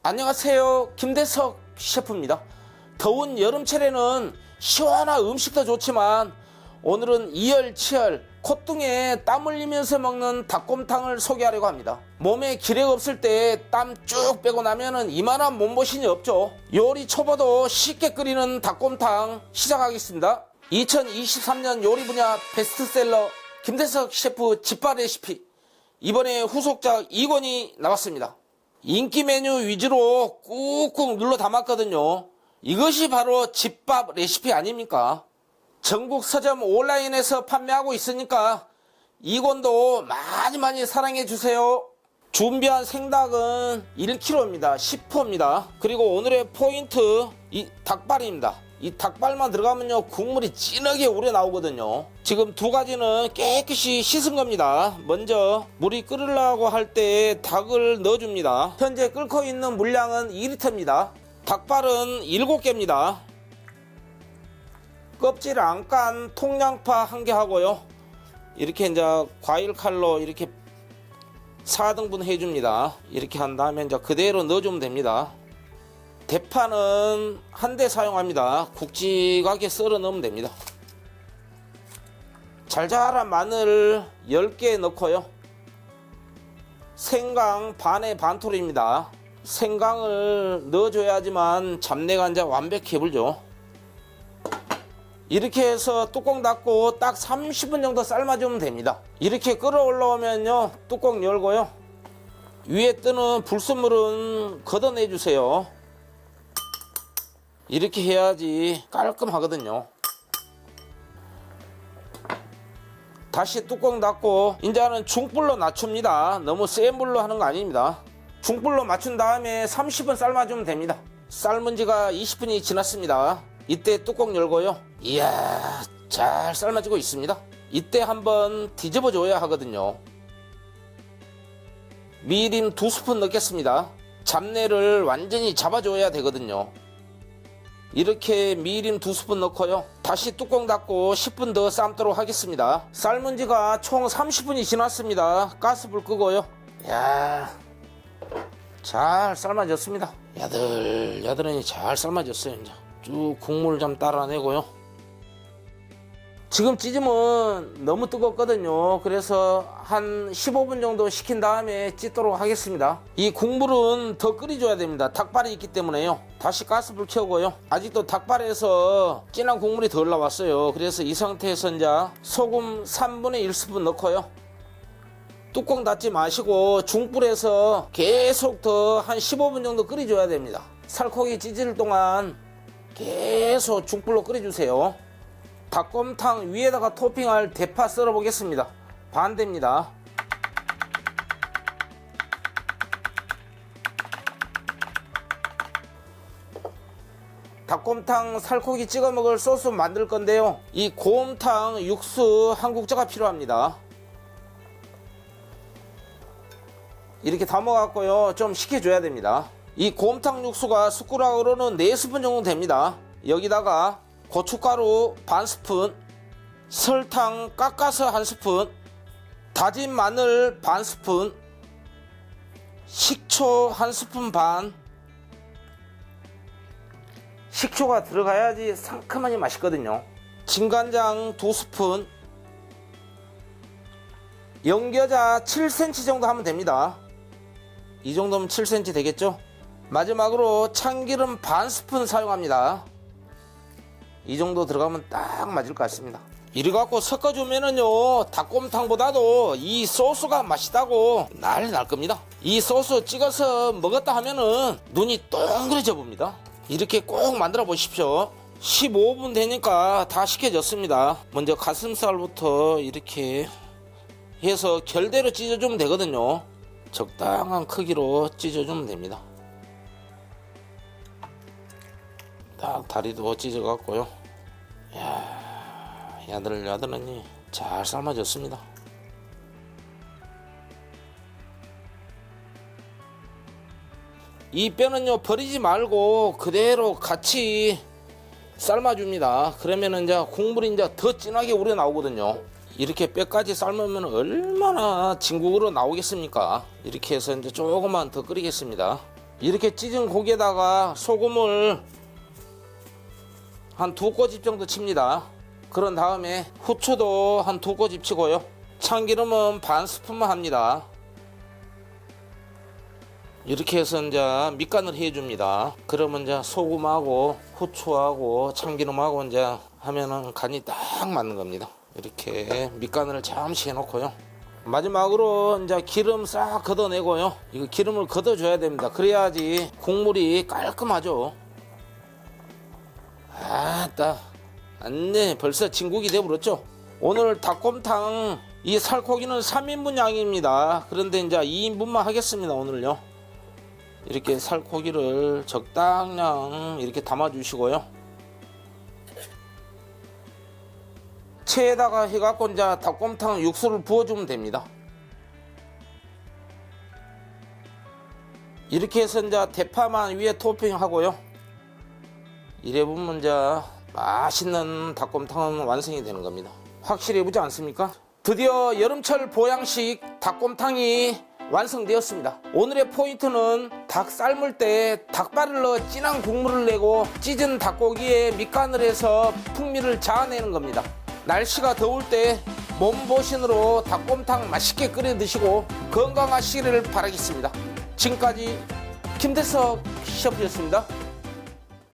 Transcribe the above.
안녕하세요, 김대석 셰프입니다. 더운 여름철에는 시원한 음식도 좋지만 오늘은 이열치열 콧등에 땀 흘리면서 먹는 닭곰탕을 소개하려고 합니다. 몸에 기력 없을 때 땀 쭉 빼고 나면은 이만한 몸보신이 없죠. 요리 초보도 쉽게 끓이는 닭곰탕 시작하겠습니다. 2023년 요리 분야 베스트셀러 김대석 셰프 집밥 레시피, 이번에 후속작 2권이 나왔습니다. 인기 메뉴 위주로 꾹꾹 눌러 담았거든요. 이것이 바로 집밥 레시피 아닙니까? 전국 서점 온라인에서 판매하고 있으니까 이 권도 많이 사랑해 주세요. 준비한 생닭은 1kg입니다. 10호입니다. 그리고 오늘의 포인트, 이 닭발입니다. 이 닭발만 들어가면요 국물이 진하게 우러나오거든요. 지금 두 가지는 깨끗이 씻은 겁니다. 먼저 물이 끓으려고 할 때 닭을 넣어줍니다. 현재 끓고 있는 물량은 2리터입니다. 닭발은 7개입니다. 껍질 안 깐 통양파 1개 하고요. 이렇게 이제 과일 칼로 이렇게 4등분 해줍니다. 이렇게 한 다음에 이제 그대로 넣어주면 됩니다. 대파는 한 대 사용합니다. 굵직하게 썰어 넣으면 됩니다. 잘 자란 마늘 10개 넣고요. 생강 반에 반토리입니다. 생강을 넣어줘야지만 잡내가 이제 완벽히 불죠. 이렇게 해서 뚜껑 닫고 딱 30분 정도 삶아주면 됩니다. 이렇게 끓어 올라오면요 뚜껑 열고요, 위에 뜨는 불순물은 걷어내주세요. 이렇게 해야지 깔끔하거든요. 다시 뚜껑 닫고 이제는 중불로 낮춥니다. 너무 센 불로 하는 거 아닙니다. 중불로 맞춘 다음에 30분 삶아주면 됩니다. 삶은 지가 20분이 지났습니다. 이때 뚜껑 열고요, 이야 잘 삶아지고 있습니다. 이때 한번 뒤집어 줘야 하거든요. 미림 2스푼 넣겠습니다. 잡내를 완전히 잡아줘야 되거든요. 이렇게 미림 2스푼 넣고요, 다시 뚜껑 닫고 10분 더 삶도록 하겠습니다. 삶은 지가 총 30분이 지났습니다. 가스불 끄고요. 이야 잘 삶아졌습니다. 야들야들하니 잘 삶아졌어요. 이제 쭉 국물 좀 따라내고요. 지금 찌으면 너무 뜨겁거든요. 그래서 한 15분 정도 식힌 다음에 찌도록 하겠습니다. 이 국물은 더 끓여줘야 됩니다. 닭발이 있기 때문에요. 다시 가스불 켜고요. 아직도 닭발에서 진한 국물이 덜 나왔어요. 그래서 이 상태에서 이제 소금 3분의 1스푼 넣고요. 뚜껑 닫지 마시고 중불에서 계속 더 한 15분 정도 끓여줘야 됩니다. 살코기 찌질 동안 계속 중불로 끓여주세요. 닭곰탕 위에다가 토핑할 대파 썰어 보겠습니다. 반대입니다. 닭곰탕 살코기 찍어 먹을 소스 만들 건데요, 이 곰탕 육수 한 국자가 필요합니다. 이렇게 담아 갖고요 좀 식혀줘야 됩니다. 이 곰탕 육수가 숟가락으로는 4스푼 정도 됩니다. 여기다가 고춧가루 반 스푼, 설탕 깎아서 1스푼, 다진 마늘 반 스푼, 식초 1스푼 반. 식초가 들어가야지 상큼하니 맛있거든요. 진간장 2스푼, 연겨자 7cm 정도 하면 됩니다. 이 정도면 7cm 되겠죠? 마지막으로 참기름 반 스푼 사용합니다. 이 정도 들어가면 딱 맞을 것 같습니다. 이래갖고 섞어주면은요 닭곰탕보다도 이 소스가 맛있다고 난리 날 겁니다. 이 소스 찍어서 먹었다 하면은 눈이 동그래져 봅니다. 이렇게 꼭 만들어 보십시오. 15분 되니까 다 식혀졌습니다. 먼저 가슴살부터 이렇게 해서 결대로 찢어주면 되거든요. 적당한 크기로 찢어주면 됩니다. 딱 다리도 찢어갖고요. 이야 야들야들하니 잘 삶아졌습니다. 이 뼈는요 버리지 말고 그대로 같이 삶아줍니다. 그러면은 이제 국물이 이제 더 진하게 우러 나오거든요. 이렇게 뼈까지 삶으면 얼마나 진국으로 나오겠습니까? 이렇게 해서 이제 조금만 더 끓이겠습니다. 이렇게 찢은 고기에다가 소금을 한 2꼬집 정도 칩니다. 그런 다음에 후추도 한 2꼬집 치고요. 참기름은 반 스푼만 합니다. 이렇게 해서 이제 밑간을 해줍니다. 그러면 이제 소금하고 후추하고 참기름하고 이제 하면은 간이 딱 맞는 겁니다. 이렇게 밑간을 잠시 해놓고요. 마지막으로 이제 기름 싹 걷어내고요. 이거 기름을 걷어줘야 됩니다. 그래야지 국물이 깔끔하죠. 아따, 안네 벌써 진국이 되어버렸죠. 오늘 닭곰탕 이 살코기는 3인분 양입니다. 그런데 이제 2인분만 하겠습니다. 오늘요. 이렇게 살코기를 적당량 이렇게 담아주시고요. 체에다가 해갖고 이제 닭곰탕 육수를 부어주면 됩니다. 이렇게 해서 이제 대파만 위에 토핑하고요. 이래 보면 이제 맛있는 닭곰탕은 완성이 되는 겁니다. 확실해 보지 않습니까? 드디어 여름철 보양식 닭곰탕이 완성되었습니다. 오늘의 포인트는 닭 삶을 때 닭발을 넣어 진한 국물을 내고 찢은 닭고기에 밑간을 해서 풍미를 자아내는 겁니다. 날씨가 더울 때 몸보신으로 닭곰탕 맛있게 끓여 드시고 건강하시기를 바라겠습니다. 지금까지 김대석 셰프였습니다.